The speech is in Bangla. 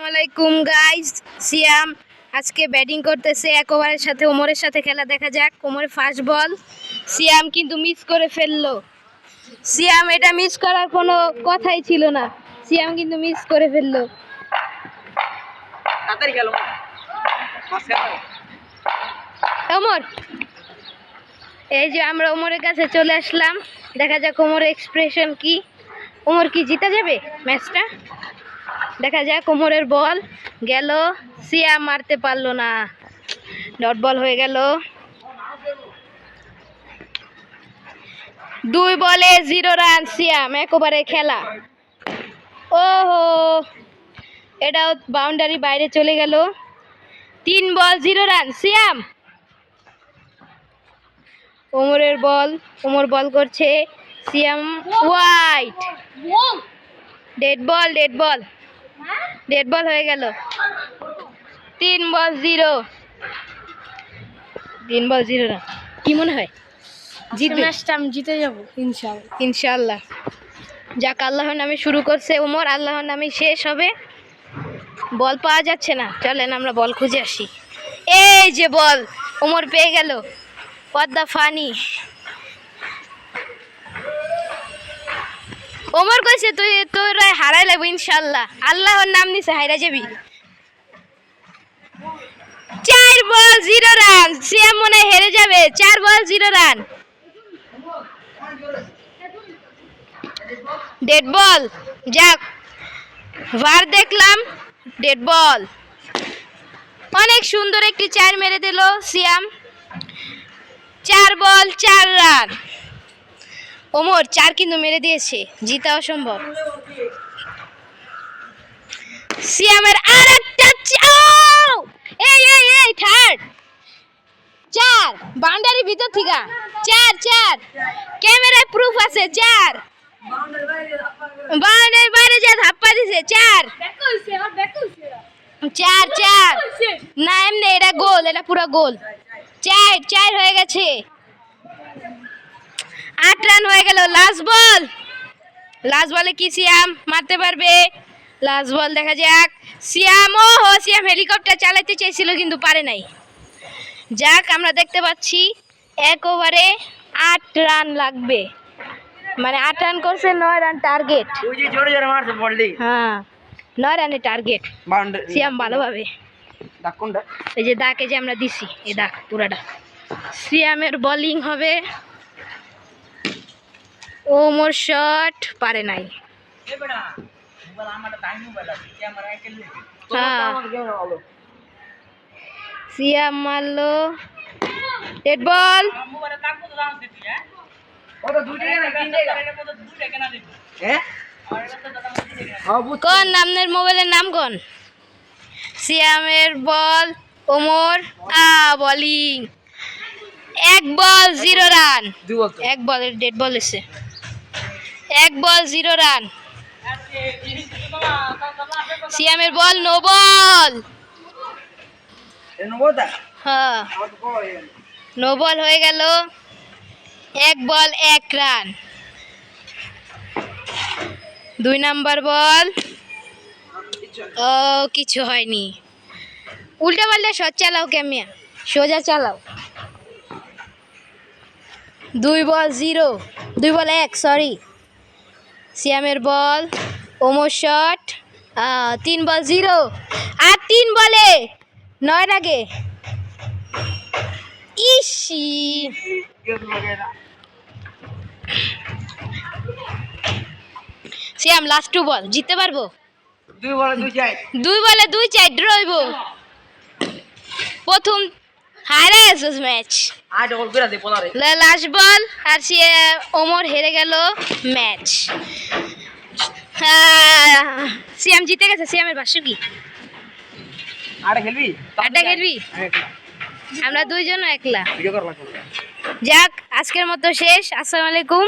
আলাইকুম গাইস। সিয়াম আজকে ব্যাটিং করতেছে। এক ওভারের সাথে ওমরের সাথে খেলা দেখা যাক। ওমরের ফার্স্ট বল, সিয়াম কিন্তু মিস করে ফেললো। সিয়াম এটা মিস করার কোনো কথাই ছিল না, সিয়াম কিন্তু মিস করে ফেললো। ওমর, এই যে আমরা ওমরের কাছে চলে আসলাম, দেখা যাক ওমরের এক্সপ্রেশন কি। ওমর কি জিতে যাবে ম্যাচটা? দেখা যাক। ওমরের বল গেল, সিয়াম মারতে পারলো না, ডট বল হয়ে গেল। 2 বলে 0 রান সিয়াম, এক ওভারে খেলা। ওহো, এটাও বাউন্ডারি বাইরে চলে গেল। 3 বল 0 রান সিয়াম। ওমরের বল, ওমর বল করছে, Siam wide, dead ball, dead ball, dead ball হয়ে গেল। 3 বল 0, 3 বল 0 রান। কি মনে হয় জিতবে ম্যাচটা? আমি জিতে যাব ইনশাআল্লাহ, ইনশাআল্লাহ। যাক, আল্লাহর নামে শুরু করছে ওমর, আল্লাহর নামে শেষ হবে। বল পাওয়া যাচ্ছে না, চলেন আমরা বল খুঁজে আসি। এই যে বল, ওমর পেয়ে গেল। পদ্মা ফানি, ওমর কইছে তুই তোর হারাই লাগবে ইনশাআল্লাহ, আল্লাহর নাম নিছে হাইরা যাবি। 4 বল 0 রান, সিয়াম মনে হয় হেরে যাবে। 4 বল 0 রান, ডেড বল। যাক, ভার দেখলাম, ডেড বল। অনেক সুন্দর একটি 4 মেরে দিল সিয়াম। 4 বল 4 রান। ওমর 4 কিন্তু মেরে দিয়েছে, জিতা অসম্ভব। সিয়ামের আরেকটা এই এই এই থার্ড 4, বাউন্ডারি ভিতর থেকে 4 4, ক্যামেরায় প্রুফ আছে। 4 বাউন্ডারি বাইরে যা ধাপ্পা দিছে। 4 4 4 না, এমনি এটা গোল, এটা পুরো গোল। 4 4 হয়ে গেছে, 8 রান হয়ে গেল। লাস্ট বল, লাস্ট বলে কি সিয়াম মারতে পারবে? লাস্ট বল দেখা যাক। সিয়াম, ও হো, সিয়াম হেলিকপ্টার চালাতে চাইছিল কিন্তু পারে নাই। যাক, আমরা দেখতে পাচ্ছি 1 ওভারে 8 রান লাগবে, মানে 8 রান করছে, 9 রান টার্গেট। হ্যাঁ, 9 রানের টার্গেট। সিয়াম ভালোভাবে, এই যে দাকে যে আমরা দিছি, এই দাগ পুরাটা। সিয়ামের বোলিং হবে। ওমর শট পারে নাই। সিয়াম মারলো, ডেড বল। কোন নামের মোবাইলের নাম কোন? সিয়ামের বল, ওমর বোলিং। 1 বল 0 রান, 1 বলের ডেড বল এসে। 1 বল 0 রান। সিয়ামের বল, নো বল। হ্যাঁ, নো বল হয়ে গেল। 1 বল 1 রান। 2 নাম্বার বল, ও কিছু হয়নি। উল্টা পাল্টা শট চালাও, ক্যামিয়া সোজা চালাও। 2 বল 0, 2 বল 1, সরি। সিয়ামের বল, ওমর শট, 3 বল 0, আর 3 বলে 9 আগে। ইসি, সিয়াম লাস্ট 2 বল, জিততে পারবো? 2 বলে 2 চাই, ড্র হইব। প্রথম হারে এসেছ ম্যাচ, লাস্ট বল, আর ওমর হেরে গেল ম্যাচ। সিয়াম জিতে গেছে। সিয়ামের ভাষ্য কি? আটা খেলবি? আমরা 2 জন একলা। যাক, আজকের মতো শেষ। আসসালামু আলাইকুম।